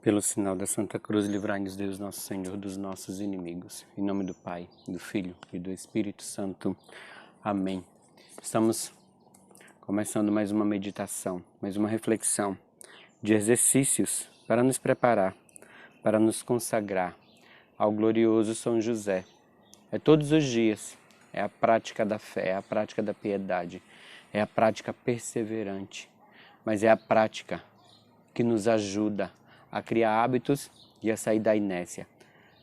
Pelo sinal da Santa Cruz, livrai-nos Deus nosso Senhor dos nossos inimigos. Em nome do Pai, do Filho e do Espírito Santo. Amém. Estamos começando mais uma meditação, mais uma reflexão de exercícios para nos preparar, para nos consagrar ao glorioso São José. É todos os dias, é a prática da fé, é a prática da piedade, é a prática perseverante, mas é a prática que nos ajuda a criar hábitos e a sair da inércia,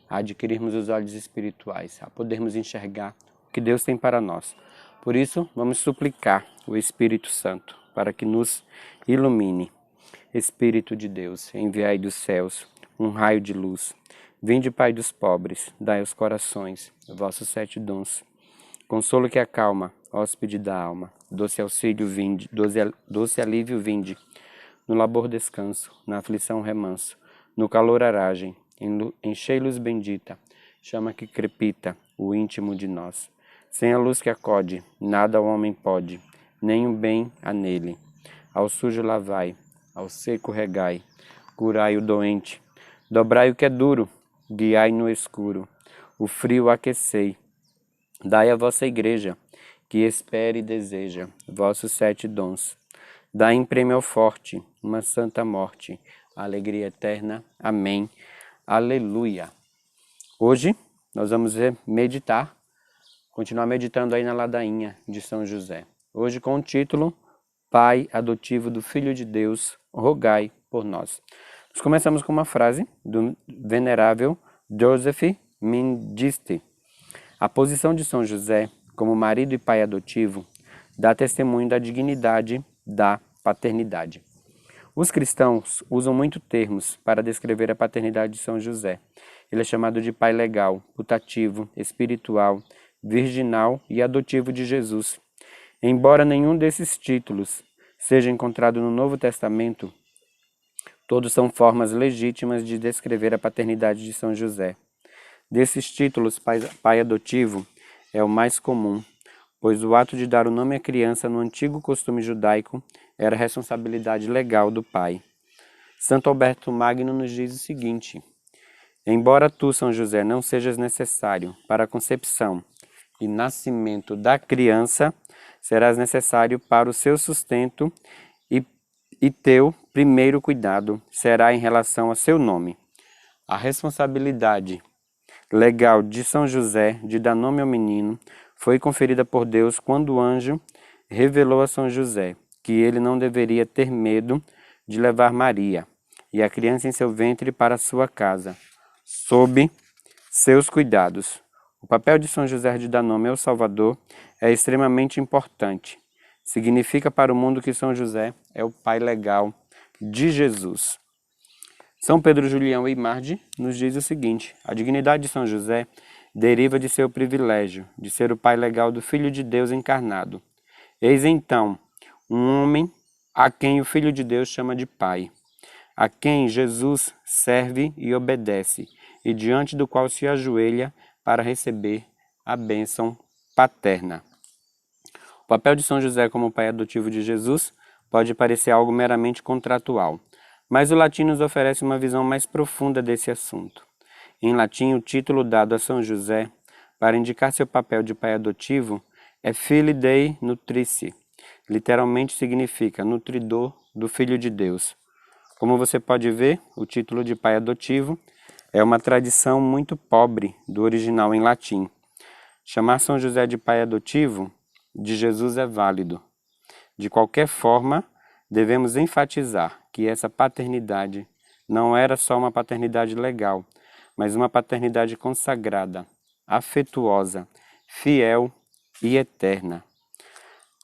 a adquirirmos os olhos espirituais, a podermos enxergar o que Deus tem para nós. Por isso, vamos suplicar o Espírito Santo para que nos ilumine. Espírito de Deus, enviai dos céus um raio de luz. Vinde, Pai dos pobres, dai aos corações vossos 7 dons. Consolo que acalma, hóspede da alma, doce auxílio vinde, doce alívio vinde. No labor descanso, na aflição remanso, no calor aragem, enchei luz bendita, chama que crepita o íntimo de nós. Sem a luz que acode, nada o homem pode, nem o bem há nele. Ao sujo lavai, ao seco regai, curai o doente, dobrai o que é duro, guiai no escuro, o frio aquecei. Dai à vossa igreja, que espere e deseja, vossos 7 dons. Dai em prêmio ao forte, uma santa morte, alegria eterna. Amém. Aleluia. Hoje nós vamos meditar, continuar meditando aí na ladainha de São José. Hoje com o título Pai adotivo do Filho de Deus, rogai por nós. Nós começamos com uma frase do venerável Joseph Mengistu. A posição de São José como marido e pai adotivo dá testemunho da dignidade da paternidade. Os cristãos usam muito termos para descrever a paternidade de São José. Ele é chamado de pai legal, putativo, espiritual, virginal e adotivo de Jesus. Embora nenhum desses títulos seja encontrado no Novo Testamento, todos são formas legítimas de descrever a paternidade de São José. Desses títulos, pai adotivo é o mais comum, pois o ato de dar o nome à criança no antigo costume judaico era responsabilidade legal do pai. Santo Alberto Magno nos diz o seguinte: embora tu, São José, não sejas necessário para a concepção e nascimento da criança, serás necessário para o seu sustento e teu primeiro cuidado será em relação a seu nome. A responsabilidade legal de São José de dar nome ao menino foi conferida por Deus quando o anjo revelou a São José que ele não deveria ter medo de levar Maria e a criança em seu ventre para sua casa, sob seus cuidados. O papel de São José de dar nome ao Salvador é extremamente importante. Significa para o mundo que São José é o pai legal de Jesus. São Pedro Julião Eymardi nos diz o seguinte: a dignidade de São José deriva de seu privilégio de ser o pai legal do Filho de Deus encarnado. Eis então um homem a quem o Filho de Deus chama de pai, a quem Jesus serve e obedece, e diante do qual se ajoelha para receber a bênção paterna. O papel de São José como pai adotivo de Jesus pode parecer algo meramente contratual, mas o latim nos oferece uma visão mais profunda desse assunto. Em latim, o título dado a São José para indicar seu papel de pai adotivo é Filii Dei Nutrici. Literalmente significa nutridor do Filho de Deus. Como você pode ver, o título de pai adotivo é uma tradição muito pobre do original em latim. Chamar São José de pai adotivo de Jesus é válido. De qualquer forma, devemos enfatizar que essa paternidade não era só uma paternidade legal, mas uma paternidade consagrada, afetuosa, fiel e eterna.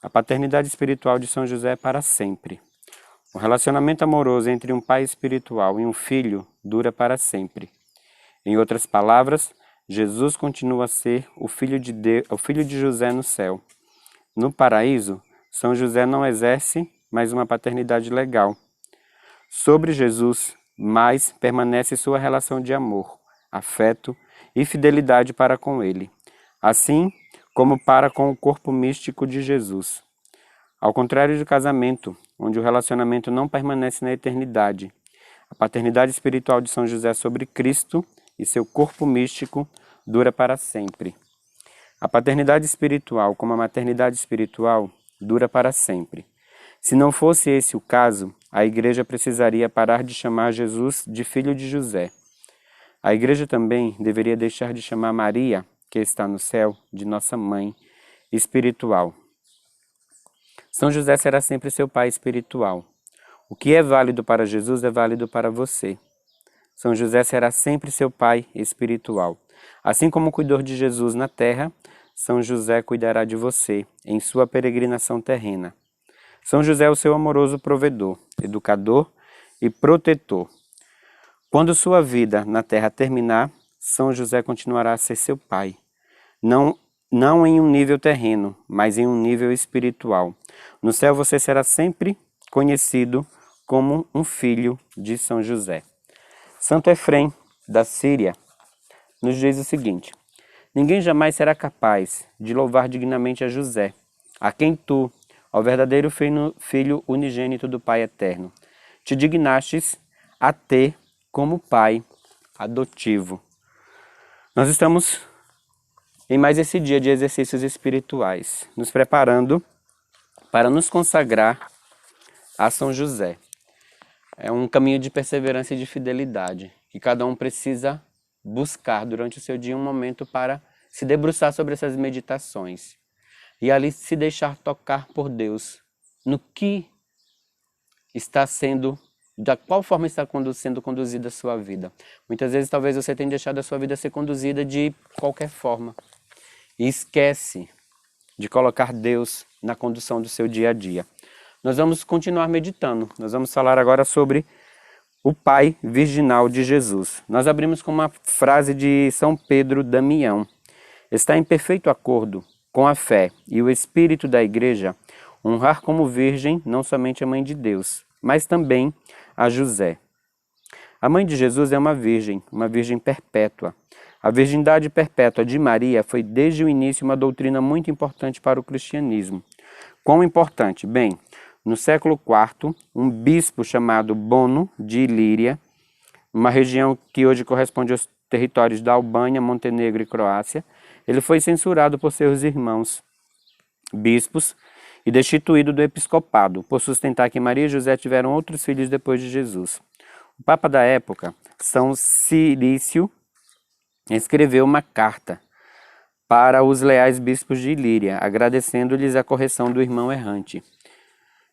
A paternidade espiritual de São José é para sempre. O relacionamento amoroso entre um pai espiritual e um filho dura para sempre. Em outras palavras, Jesus continua a ser o filho de José no céu. No paraíso, São José não exerce mais uma paternidade legal. Sobre Jesus, mais permanece sua relação de amor, afeto e fidelidade para com ele, assim como para com o corpo místico de Jesus. Ao contrário do casamento, onde o relacionamento não permanece na eternidade, A paternidade espiritual de São José sobre Cristo e seu corpo místico dura para sempre. A paternidade espiritual, como a maternidade espiritual, dura para sempre. Se não fosse esse o caso, a Igreja precisaria parar de chamar Jesus de filho de José. A Igreja também deveria deixar de chamar Maria, que está no céu, de nossa mãe espiritual. São José será sempre seu pai espiritual. O que é válido para Jesus é válido para você. São José será sempre seu pai espiritual. Assim como cuidou de Jesus na terra, São José cuidará de você em sua peregrinação terrena. São José é o seu amoroso provedor, educador e protetor. Quando sua vida na terra terminar, São José continuará a ser seu pai. Não em um nível terreno, mas em um nível espiritual. No céu você será sempre conhecido como um filho de São José. Santo Efrém, da Síria, nos diz o seguinte: ninguém jamais será capaz de louvar dignamente a José, a quem tu, ao verdadeiro filho unigênito do Pai eterno, te dignastes a ter como pai adotivo. Nós estamos em mais esse dia de exercícios espirituais, nos preparando para nos consagrar a São José. É um caminho de perseverança e de fidelidade, que cada um precisa buscar durante o seu dia um momento para se debruçar sobre essas meditações e ali se deixar tocar por Deus no que está sendo, da qual forma está sendo conduzida a sua vida. Muitas vezes talvez você tenha deixado a sua vida ser conduzida de qualquer forma e esquece de colocar Deus na condução do seu dia a dia. Nós vamos continuar meditando, nós vamos falar agora sobre o Pai Virginal de Jesus. Nós abrimos com uma frase de São Pedro Damião. Está em perfeito acordo com a fé e o espírito da Igreja honrar como virgem não somente a Mãe de Deus, mas também a José. A Mãe de Jesus é uma virgem perpétua. A virgindade perpétua de Maria foi desde o início uma doutrina muito importante para o cristianismo. Quão importante? Bem, no século IV, um bispo chamado Bono de Ilíria, uma região que hoje corresponde aos territórios da Albânia, Montenegro e Croácia, ele foi censurado por seus irmãos bispos e destituído do episcopado, por sustentar que Maria e José tiveram outros filhos depois de Jesus. O Papa da época, São Cirício, escreveu uma carta para os leais bispos de Ilíria, agradecendo-lhes a correção do irmão errante.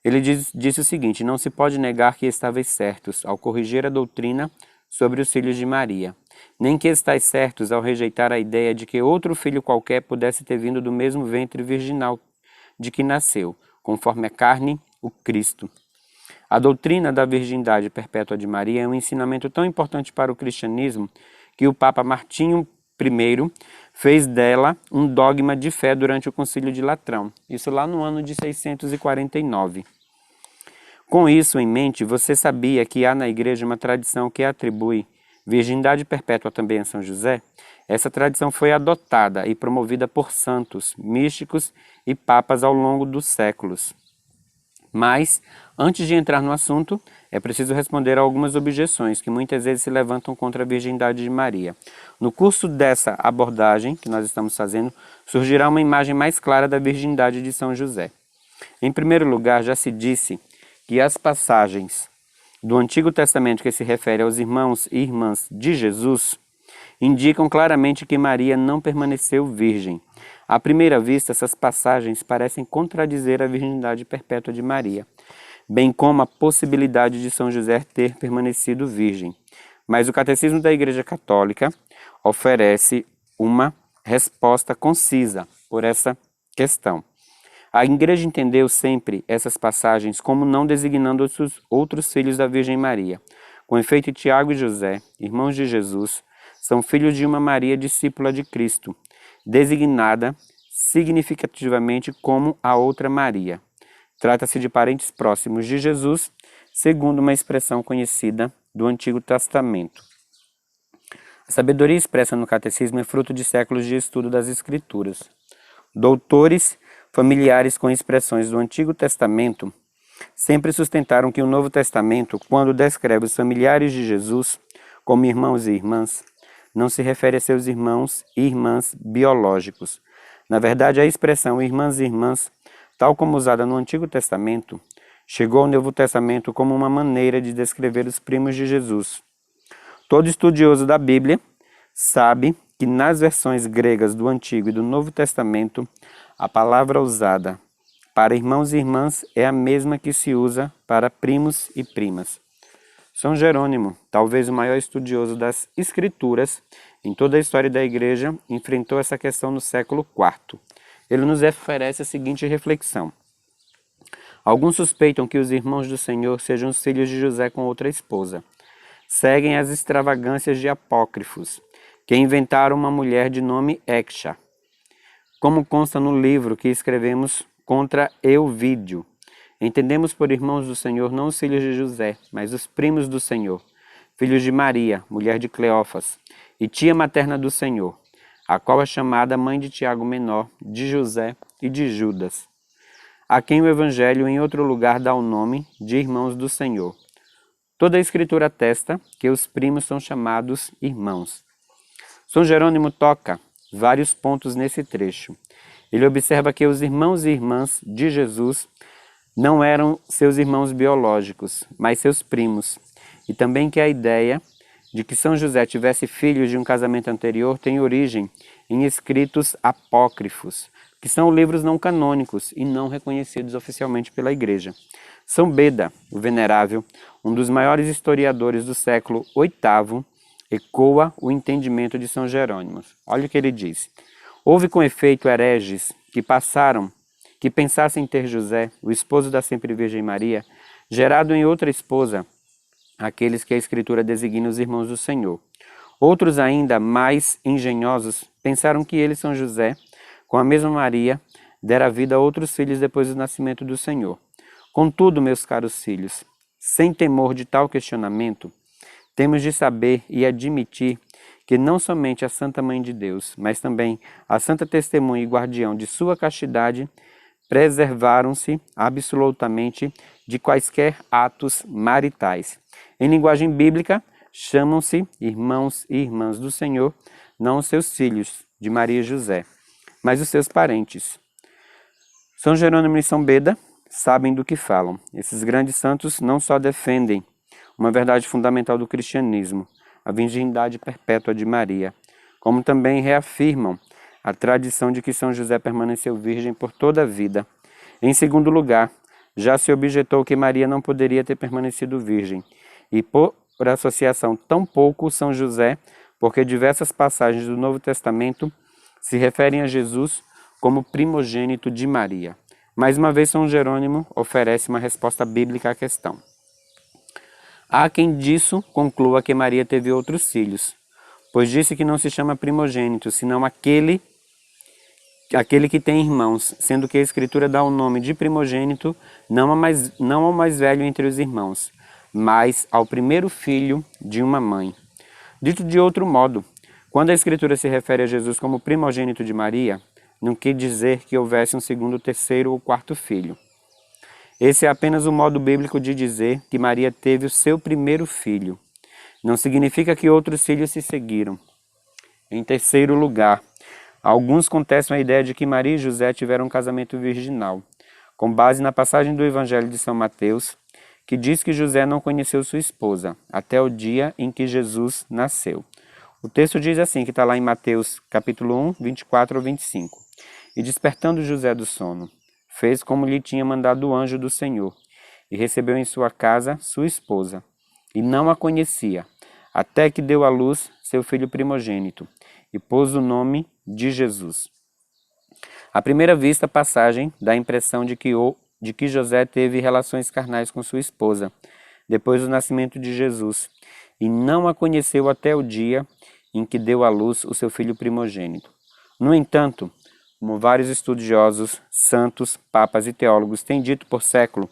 Ele disse o seguinte: não se pode negar que estáveis certos ao corrigir a doutrina sobre os filhos de Maria, nem que estáis certos ao rejeitar a ideia de que outro filho qualquer pudesse ter vindo do mesmo ventre virginal de que nasceu, conforme a carne, o Cristo. A doutrina da virgindade perpétua de Maria é um ensinamento tão importante para o cristianismo que o Papa Martinho I fez dela um dogma de fé durante o Concílio de Latrão, isso lá no ano de 649. Com isso em mente, você sabia que há na Igreja uma tradição que atribui virgindade perpétua também a São José? Essa tradição foi adotada e promovida por santos, místicos e papas ao longo dos séculos. Mas, antes de entrar no assunto, é preciso responder a algumas objeções que muitas vezes se levantam contra a virgindade de Maria. No curso dessa abordagem que nós estamos fazendo, surgirá uma imagem mais clara da virgindade de São José. Em primeiro lugar, já se disse que as passagens do Antigo Testamento que se refere aos irmãos e irmãs de Jesus indicam claramente que Maria não permaneceu virgem. À primeira vista, essas passagens parecem contradizer a virgindade perpétua de Maria, bem como a possibilidade de São José ter permanecido virgem. Mas o Catecismo da Igreja Católica oferece uma resposta concisa por essa questão. A Igreja entendeu sempre essas passagens como não designando outros filhos da Virgem Maria. Com efeito, Tiago e José, irmãos de Jesus, são filhos de uma Maria discípula de Cristo, designada significativamente como a outra Maria. Trata-se de parentes próximos de Jesus, segundo uma expressão conhecida do Antigo Testamento. A sabedoria expressa no Catecismo é fruto de séculos de estudo das Escrituras. Doutores familiares com expressões do Antigo Testamento sempre sustentaram que o Novo Testamento, quando descreve os familiares de Jesus como irmãos e irmãs, não se refere a seus irmãos e irmãs biológicos. Na verdade, a expressão irmãs e irmãs, tal como usada no Antigo Testamento, chegou ao Novo Testamento como uma maneira de descrever os primos de Jesus. Todo estudioso da Bíblia sabe que nas versões gregas do Antigo e do Novo Testamento, a palavra usada para irmãos e irmãs é a mesma que se usa para primos e primas. São Jerônimo, talvez o maior estudioso das Escrituras em toda a história da Igreja, enfrentou essa questão no século IV. Ele nos oferece a seguinte reflexão. Alguns suspeitam que os irmãos do Senhor sejam os filhos de José com outra esposa. Seguem as extravagâncias de apócrifos, que inventaram uma mulher de nome Excha, como consta no livro que escrevemos contra Euvídio. Entendemos por irmãos do Senhor não os filhos de José, mas os primos do Senhor, filhos de Maria, mulher de Cleófas, e tia materna do Senhor, a qual é chamada mãe de Tiago Menor, de José e de Judas, a quem o Evangelho em outro lugar dá o nome de irmãos do Senhor. Toda a Escritura atesta que os primos são chamados irmãos. São Jerônimo toca vários pontos nesse trecho. Ele observa que os irmãos e irmãs de Jesus não eram seus irmãos biológicos, mas seus primos. E também que a ideia de que São José tivesse filhos de um casamento anterior tem origem em escritos apócrifos, que são livros não canônicos e não reconhecidos oficialmente pela Igreja. São Beda, o Venerável, um dos maiores historiadores do século VIII, ecoa o entendimento de São Jerônimo. Olha o que ele diz. Houve com efeito hereges que pensassem ter José, o esposo da sempre Virgem Maria, gerado em outra esposa, aqueles que a Escritura designa os irmãos do Senhor. Outros ainda mais engenhosos pensaram que ele, São José, com a mesma Maria, dera vida a outros filhos depois do nascimento do Senhor. Contudo, meus caros filhos, sem temor de tal questionamento, temos de saber e admitir que não somente a Santa Mãe de Deus, mas também a Santa Testemunha e Guardião de sua castidade preservaram-se absolutamente de quaisquer atos maritais. Em linguagem bíblica, chamam-se irmãos e irmãs do Senhor, não os seus filhos, de Maria e José, mas os seus parentes. São Jerônimo e São Beda sabem do que falam. Esses grandes santos não só defendem uma verdade fundamental do cristianismo, a virgindade perpétua de Maria, como também reafirmam a tradição de que São José permaneceu virgem por toda a vida. Em segundo lugar, já se objetou que Maria não poderia ter permanecido virgem, e por associação tampouco São José, porque diversas passagens do Novo Testamento se referem a Jesus como primogênito de Maria. Mais uma vez, São Jerônimo oferece uma resposta bíblica à questão. Há quem disso conclua que Maria teve outros filhos, pois disse que não se chama primogênito, senão aquele que tem irmãos, sendo que a Escritura dá o nome de primogênito não ao mais velho entre os irmãos, mas ao primeiro filho de uma mãe. Dito de outro modo, quando a Escritura se refere a Jesus como primogênito de Maria, não quer dizer que houvesse um segundo, terceiro ou quarto filho. Esse é apenas o modo bíblico de dizer que Maria teve o seu primeiro filho. Não significa que outros filhos se seguiram. Em terceiro lugar, alguns contestam a ideia de que Maria e José tiveram um casamento virginal, com base na passagem do Evangelho de São Mateus, que diz que José não conheceu sua esposa, até o dia em que Jesus nasceu. O texto diz assim, que está lá em Mateus capítulo 1, 24 ao 25. E despertando José do sono, fez como lhe tinha mandado o anjo do Senhor, e recebeu em sua casa sua esposa, e não a conhecia, até que deu à luz seu filho primogênito, e pôs o nome de Jesus. À primeira vista, a passagem dá a impressão de que José teve relações carnais com sua esposa, depois do nascimento de Jesus, e não a conheceu até o dia em que deu à luz o seu filho primogênito. No entanto, como vários estudiosos, santos, papas e teólogos têm dito por século,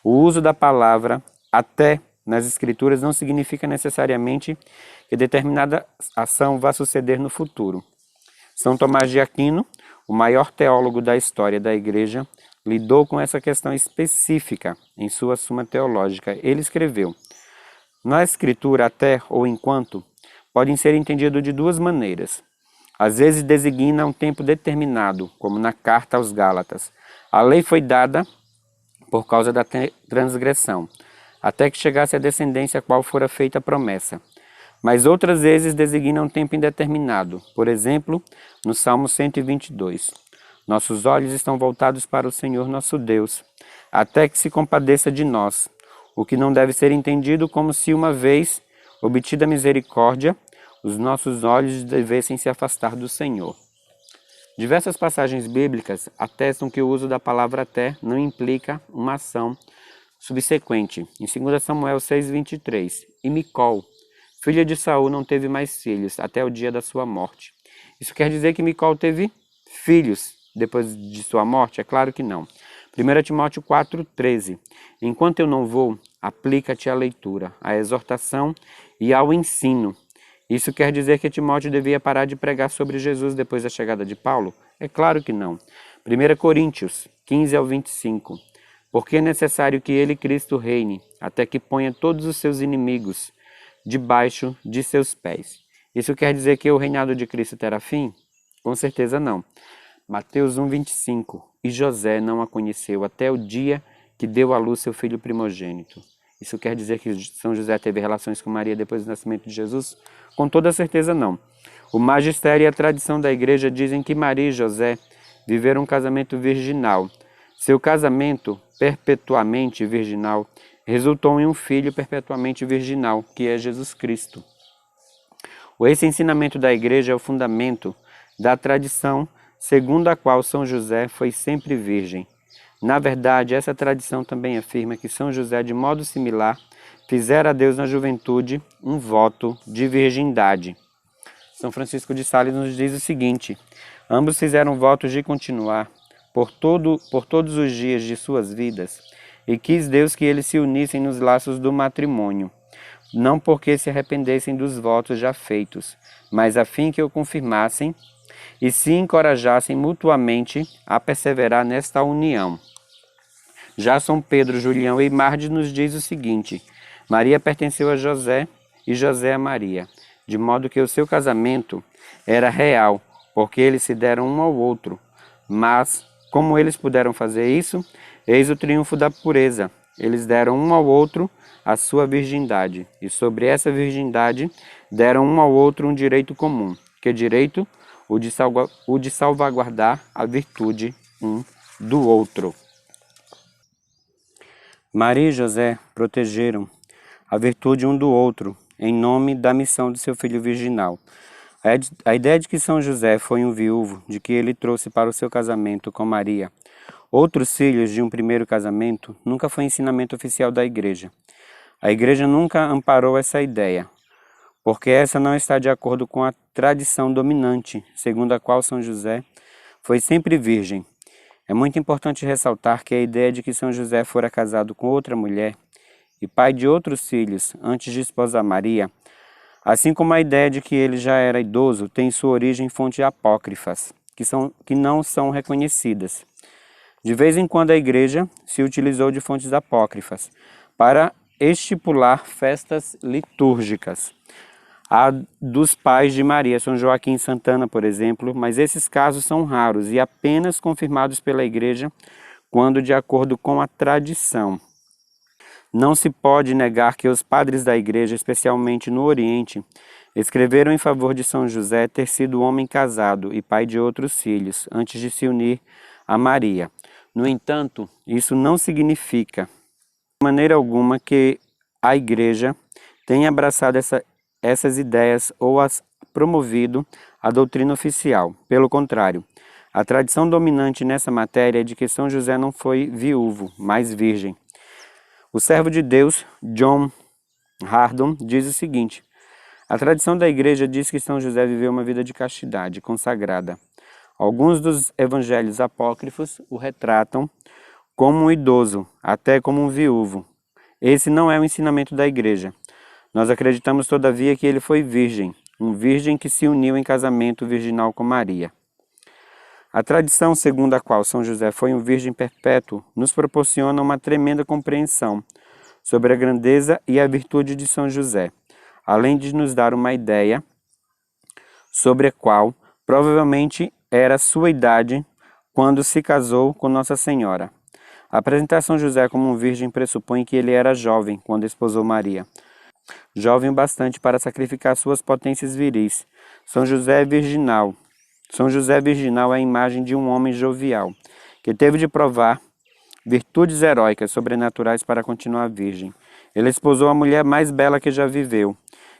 o uso da palavra até nas Escrituras não significa necessariamente que determinada ação vá suceder no futuro. São Tomás de Aquino, o maior teólogo da história da Igreja, lidou com essa questão específica em sua Suma Teológica. Ele escreveu: na Escritura, até ou enquanto podem ser entendidos de duas maneiras. Às vezes designa um tempo determinado, como na carta aos Gálatas. A lei foi dada por causa da transgressão, até que chegasse a descendência a qual fora feita a promessa. Mas outras vezes designa um tempo indeterminado, por exemplo, no Salmo 122. Nossos olhos estão voltados para o Senhor nosso Deus, até que se compadeça de nós, o que não deve ser entendido como se uma vez obtida a misericórdia, os nossos olhos devessem se afastar do Senhor. Diversas passagens bíblicas atestam que o uso da palavra até não implica uma ação subsequente. Em 2 Samuel 6,23, e Micol, filha de Saul, não teve mais filhos até o dia da sua morte. Isso quer dizer que Micol teve filhos depois de sua morte? É claro que não. 1 Timóteo 4,13, enquanto eu não vou, aplica-te à leitura, à exortação e ao ensino. Isso quer dizer que Timóteo devia parar de pregar sobre Jesus depois da chegada de Paulo? É claro que não. 1 Coríntios 15 ao 25. Porque é necessário que ele, Cristo, reine, até que ponha todos os seus inimigos debaixo de seus pés. Isso quer dizer que o reinado de Cristo terá fim? Com certeza não. Mateus 1, 25. E José não a conheceu até o dia que deu à luz seu filho primogênito. Isso quer dizer que São José teve relações com Maria depois do nascimento de Jesus? Com toda certeza não. O magistério e a tradição da igreja dizem que Maria e José viveram um casamento virginal. Seu casamento, perpetuamente virginal, resultou em um filho perpetuamente virginal, que é Jesus Cristo. Esse ensinamento da igreja é o fundamento da tradição segundo a qual São José foi sempre virgem. Na verdade, essa tradição também afirma que São José, de modo similar, fizera a Deus na juventude um voto de virgindade. São Francisco de Sales nos diz o seguinte: ambos fizeram votos de continuar por todos os dias de suas vidas, e quis Deus que eles se unissem nos laços do matrimônio, não porque se arrependessem dos votos já feitos, mas a fim que o confirmassem e se encorajassem mutuamente a perseverar nesta união. Já São Pedro, Julião e Marde nos diz o seguinte: Maria pertenceu a José e José a Maria, de modo que o seu casamento era real, porque eles se deram um ao outro. Mas, como eles puderam fazer isso? Eis o triunfo da pureza. Eles deram um ao outro a sua virgindade, e sobre essa virgindade deram um ao outro um direito comum. Que direito? O de salvaguardar a virtude um do outro. Maria e José protegeram a virtude um do outro, em nome da missão de seu filho virginal. A ideia de que São José foi um viúvo, de que ele trouxe para o seu casamento com Maria outros filhos de um primeiro casamento, nunca foi ensinamento oficial da Igreja. A Igreja nunca amparou essa ideia, porque essa não está de acordo com a tradição dominante, segundo a qual São José foi sempre virgem. É muito importante ressaltar que a ideia de que São José fora casado com outra mulher e pai de outros filhos antes de esposar Maria, assim como a ideia de que ele já era idoso, tem sua origem em fontes apócrifas, que não são reconhecidas. De vez em quando a Igreja se utilizou de fontes apócrifas para estipular festas litúrgicas. A dos pais de Maria, São Joaquim e Santana, por exemplo, mas esses casos são raros e apenas confirmados pela Igreja quando de acordo com a tradição. Não se pode negar que os padres da Igreja, especialmente no Oriente, escreveram em favor de São José ter sido homem casado e pai de outros filhos, antes de se unir a Maria. No entanto, isso não significa, de maneira alguma, que a Igreja tenha abraçado essas ideias ou as promovido a doutrina oficial. Pelo contrário, a tradição dominante nessa matéria é de que São José não foi viúvo, mas virgem. O servo de Deus, John Hardon, diz o seguinte: a tradição da Igreja diz que São José viveu uma vida de castidade consagrada. Alguns dos evangelhos apócrifos o retratam como um idoso, até como um viúvo. Esse não é o ensinamento da Igreja. Nós acreditamos, todavia, que ele foi virgem, um virgem que se uniu em casamento virginal com Maria. A tradição segundo a qual São José foi um virgem perpétuo nos proporciona uma tremenda compreensão sobre a grandeza e a virtude de São José, além de nos dar uma ideia sobre a qual provavelmente era sua idade quando se casou com Nossa Senhora. A apresentação de José como um virgem pressupõe que ele era jovem quando esposou Maria, jovem o bastante para sacrificar suas potências viris. São José virginal é a imagem de um homem jovial, que teve de provar virtudes heróicas sobrenaturais para continuar virgem. Ele esposou a mulher mais bela que já viveu,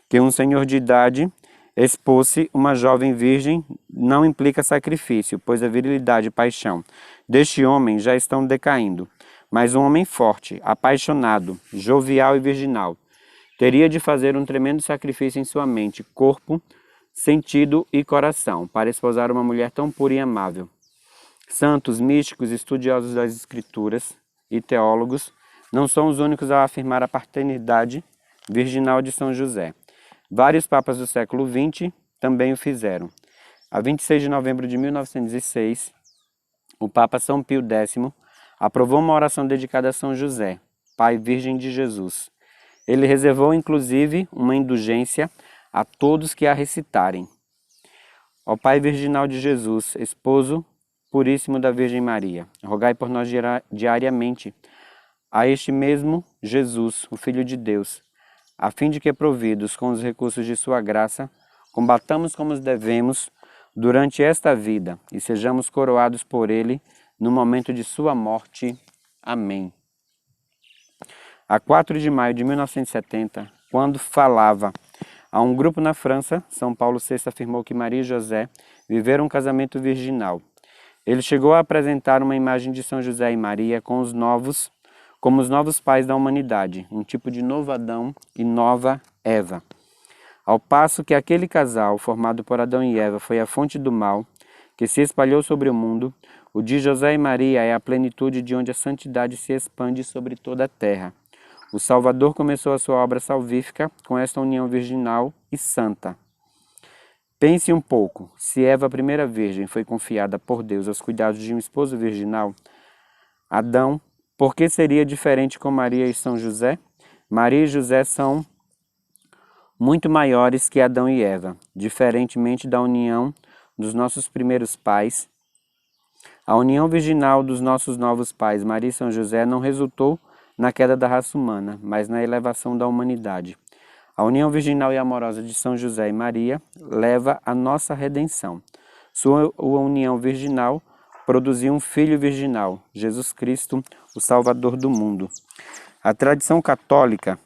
que um senhor de idade expôs-se uma jovem virgem não implica sacrifício, pois a virilidade e paixão deste homem já estão decaindo. Mas um homem forte, apaixonado, jovial e virginal, teria de fazer um tremendo sacrifício em sua mente, corpo, sentido e coração, para esposar uma mulher tão pura e amável. Santos, místicos, estudiosos das Escrituras e teólogos não são os únicos a afirmar a paternidade virginal de São José. Vários papas do século XX também o fizeram. A 26 de novembro de 1906, o Papa São Pio X aprovou uma oração dedicada a São José, Pai Virgem de Jesus. Ele reservou, inclusive, uma indulgência a todos que a recitarem. Ó Pai Virginal de Jesus, esposo puríssimo da Virgem Maria, rogai por nós diariamente a este mesmo Jesus, o Filho de Deus, a fim de que, providos com os recursos de sua graça, combatamos como devemos durante esta vida e sejamos coroados por ele no momento de sua morte. Amém. A 4 de maio de 1970, quando falava a um grupo na França, São Paulo VI afirmou que Maria e José viveram um casamento virginal. Ele chegou a apresentar uma imagem de São José e Maria como os novos pais da humanidade, um tipo de novo Adão e nova Eva. Ao passo que aquele casal, formado por Adão e Eva, foi a fonte do mal, que se espalhou sobre o mundo, o de José e Maria é a plenitude de onde a santidade se expande sobre toda a terra. O Salvador começou a sua obra salvífica com esta união virginal e santa. Pense um pouco, se Eva, a primeira virgem, foi confiada por Deus aos cuidados de um esposo virginal, Adão, por que seria diferente com Maria e São José? Maria e José são muito maiores que Adão e Eva, diferentemente da união dos nossos primeiros pais. A união virginal dos nossos novos pais, Maria e São José, não resultou na queda da raça humana, mas na elevação da humanidade. A união virginal e amorosa de São José e Maria leva à nossa redenção. Sua união virginal produziu um filho virginal, Jesus Cristo, o Salvador do mundo. A tradição católica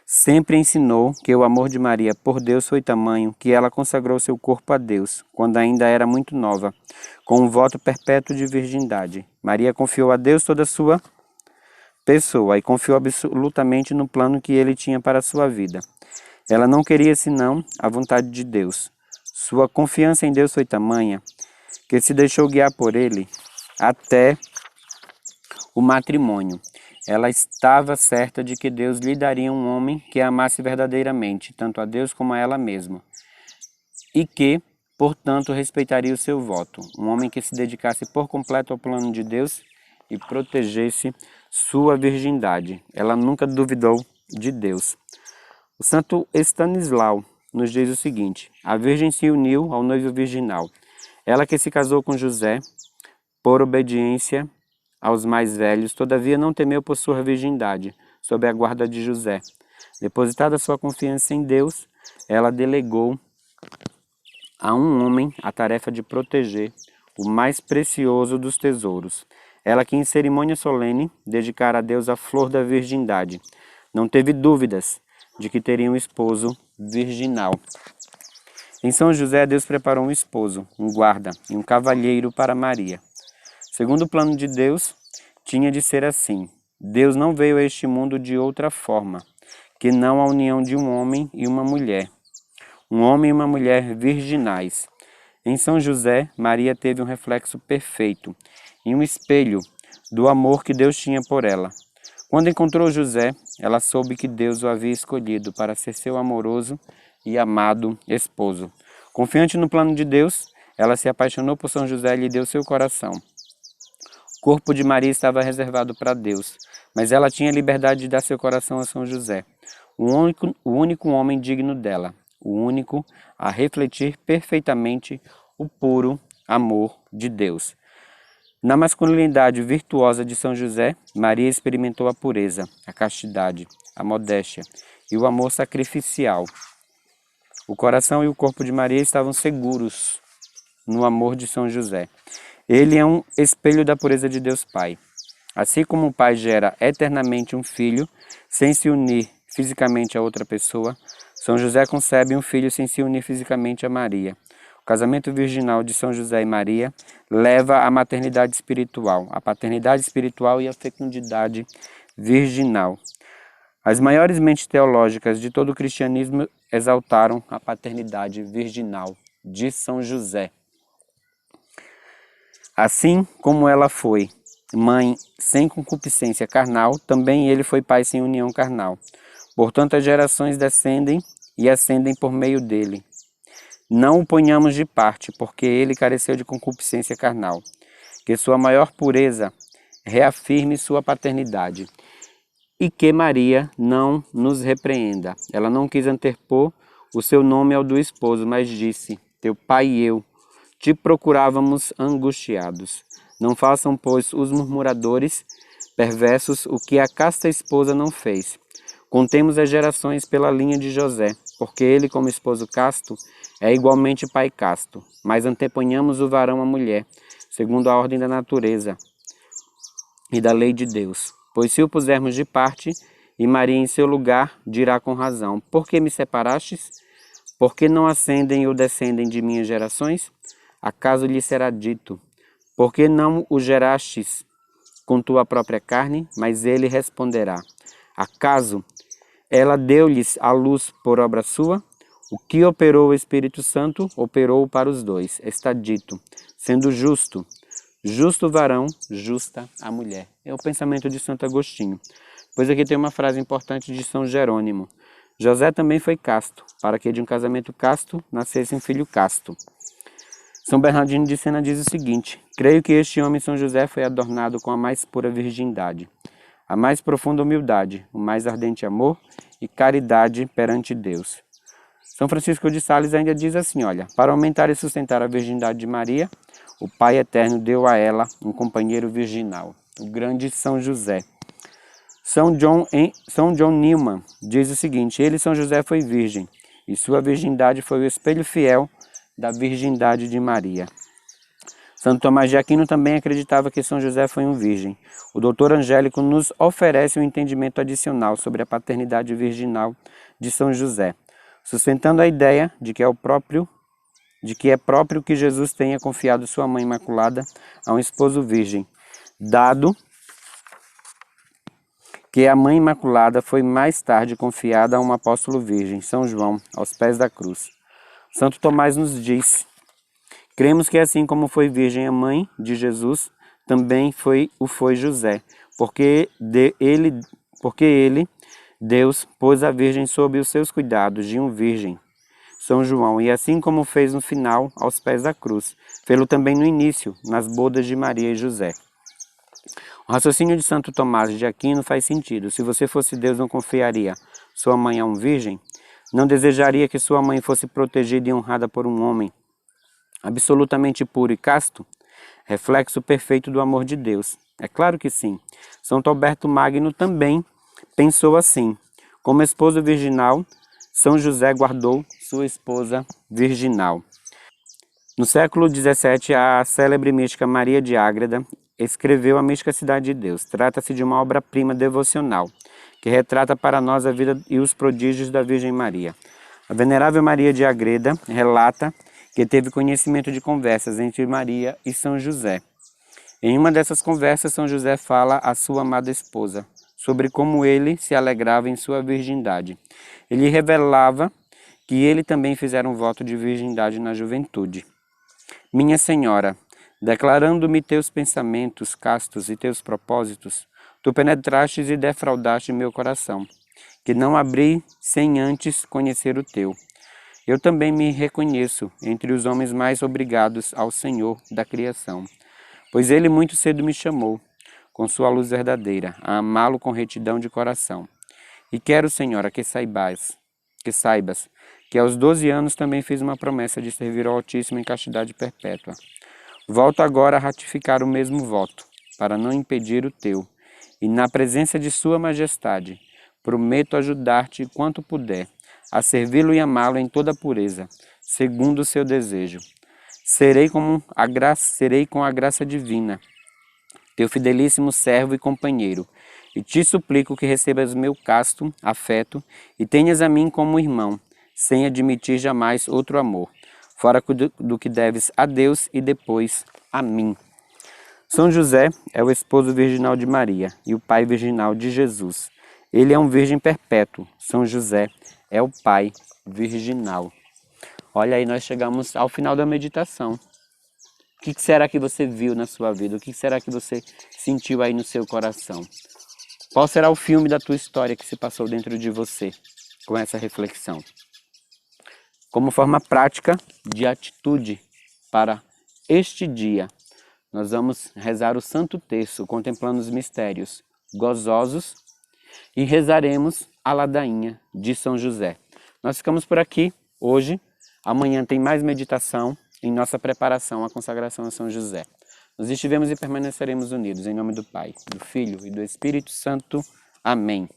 sempre ensinou que o amor de Maria por Deus foi tamanho que ela consagrou seu corpo a Deus, quando ainda era muito nova, com um voto perpétuo de virgindade. Maria confiou a Deus toda a sua pessoa e confiou absolutamente no plano que ele tinha para a sua vida. Ela não queria senão a vontade de Deus. Sua confiança em Deus foi tamanha que se deixou guiar por ele até o matrimônio. Ela estava certa de que Deus lhe daria um homem que a amasse verdadeiramente, tanto a Deus como a ela mesma, e que, portanto, respeitaria o seu voto. Um homem que se dedicasse por completo ao plano de Deus e protegesse sua virgindade. Ela nunca duvidou de Deus. O santo Estanislau nos diz o seguinte: a virgem se uniu ao noivo virginal. Ela que se casou com José, por obediência aos mais velhos, todavia não temeu por sua virgindade, sob a guarda de José. Depositada sua confiança em Deus, ela delegou a um homem a tarefa de proteger o mais precioso dos tesouros. Ela que em cerimônia solene dedicara a Deus a flor da virgindade. Não teve dúvidas de que teria um esposo virginal. Em São José, Deus preparou um esposo, um guarda e um cavalheiro para Maria. Segundo o plano de Deus, tinha de ser assim. Deus não veio a este mundo de outra forma, que não a união de um homem e uma mulher. Um homem e uma mulher virginais. Em São José, Maria teve um reflexo perfeito e um espelho do amor que Deus tinha por ela. Quando encontrou José, ela soube que Deus o havia escolhido para ser seu amoroso e amado esposo. Confiante no plano de Deus, ela se apaixonou por São José e lhe deu seu coração. O corpo de Maria estava reservado para Deus, mas ela tinha liberdade de dar seu coração a São José, o único homem digno dela, o único a refletir perfeitamente o puro amor de Deus. Na masculinidade virtuosa de São José, Maria experimentou a pureza, a castidade, a modéstia e o amor sacrificial. O coração e o corpo de Maria estavam seguros no amor de São José. Ele é um espelho da pureza de Deus Pai. Assim como o Pai gera eternamente um filho, sem se unir fisicamente a outra pessoa, São José concebe um filho sem se unir fisicamente a Maria. O casamento virginal de São José e Maria leva à maternidade espiritual, à paternidade espiritual e à fecundidade virginal. As maiores mentes teológicas de todo o cristianismo exaltaram a paternidade virginal de São José. Assim como ela foi mãe sem concupiscência carnal, também ele foi pai sem união carnal. Portanto, as gerações descendem e ascendem por meio dele. Não o ponhamos de parte, porque ele careceu de concupiscência carnal. Que sua maior pureza reafirme sua paternidade. E que Maria não nos repreenda. Ela não quis anterpor o seu nome ao do esposo, mas disse: teu pai e eu te procurávamos angustiados. Não façam, pois, os murmuradores perversos o que a casta esposa não fez. Contemos as gerações pela linha de José, porque ele, como esposo casto, é igualmente pai casto. Mas anteponhamos o varão à mulher, segundo a ordem da natureza e da lei de Deus. Pois se o pusermos de parte, e Maria em seu lugar, dirá com razão: por que me separastes? Por que não ascendem ou descendem de minhas gerações? Acaso lhe será dito: por que não o gerastes com tua própria carne? Mas ele responderá: acaso ela deu-lhes a luz por obra sua? O que operou o Espírito Santo, operou para os dois. Está dito: sendo justo, justo o varão, justa a mulher. É o pensamento de Santo Agostinho. Pois aqui tem uma frase importante de São Jerônimo: José também foi casto, para que de um casamento casto nascesse um filho casto. São Bernardino de Sena diz o seguinte: creio que este homem São José foi adornado com a mais pura virgindade, a mais profunda humildade, o mais ardente amor e caridade perante Deus. São Francisco de Sales ainda diz assim: olha, para aumentar e sustentar a virgindade de Maria, o Pai Eterno deu a ela um companheiro virginal, o grande São José. São John Newman diz o seguinte: ele, São José, foi virgem, e sua virgindade foi o espelho fiel da virgindade de Maria. Santo Tomás de Aquino também acreditava que São José foi um virgem. O doutor Angélico nos oferece um entendimento adicional sobre a paternidade virginal de São José, sustentando a ideia de que é próprio que Jesus tenha confiado sua mãe imaculada a um esposo virgem, dado que a mãe imaculada foi mais tarde confiada a um apóstolo virgem, São João, aos pés da cruz. Santo Tomás nos diz: cremos que assim como foi virgem a mãe de Jesus, também foi José, porque ele, Deus, pôs a virgem sob os seus cuidados de um virgem, São João, e assim como fez no final, aos pés da cruz, fê-lo também no início, nas bodas de Maria e José. O raciocínio de Santo Tomás de Aquino faz sentido. Se você fosse Deus, não confiaria sua mãe a um virgem? Não desejaria que sua mãe fosse protegida e honrada por um homem absolutamente puro e casto? Reflexo perfeito do amor de Deus. É claro que sim. São Alberto Magno também pensou assim. Como esposo virginal, São José guardou sua esposa virginal. No século XVII, a célebre mística Maria de Ágreda escreveu A Mística Cidade de Deus. Trata-se de uma obra-prima devocional, que retrata para nós a vida e os prodígios da Virgem Maria. A venerável Maria de Ágreda relata que teve conhecimento de conversas entre Maria e São José. Em uma dessas conversas, São José fala à sua amada esposa sobre como ele se alegrava em sua virgindade. Ele revelava que ele também fizera um voto de virgindade na juventude. Minha Senhora, declarando-me teus pensamentos castos e teus propósitos, tu penetrastes e defraudaste meu coração, que não abri sem antes conhecer o teu. Eu também me reconheço entre os homens mais obrigados ao Senhor da criação, pois ele muito cedo me chamou, com sua luz verdadeira, a amá-lo com retidão de coração. E quero, Senhora, que saibas que aos 12 anos também fiz uma promessa de servir ao Altíssimo em castidade perpétua. Volto agora a ratificar o mesmo voto, para não impedir o teu, e na presença de Sua Majestade, prometo ajudar-te quanto puder, a servi-lo e amá-lo em toda pureza, segundo o seu desejo. Serei com a graça divina, teu fidelíssimo servo e companheiro, e te suplico que recebas meu casto afeto e tenhas a mim como irmão, sem admitir jamais outro amor, fora do que deves a Deus e depois a mim. São José é o esposo virginal de Maria e o pai virginal de Jesus. Ele é um virgem perpétuo. São José é o pai virginal. Olha aí, nós chegamos ao final da meditação. O que será que você viu na sua vida? O que será que você sentiu aí no seu coração? Qual será o filme da tua história que se passou dentro de você com essa reflexão? Como forma prática de atitude para este dia, nós vamos rezar o Santo Terço, contemplando os mistérios gozosos e rezaremos a ladainha de São José. Nós ficamos por aqui hoje. Amanhã tem mais meditação em nossa preparação à consagração a São José. Nós estivemos e permaneceremos unidos em nome do Pai, do Filho e do Espírito Santo. Amém.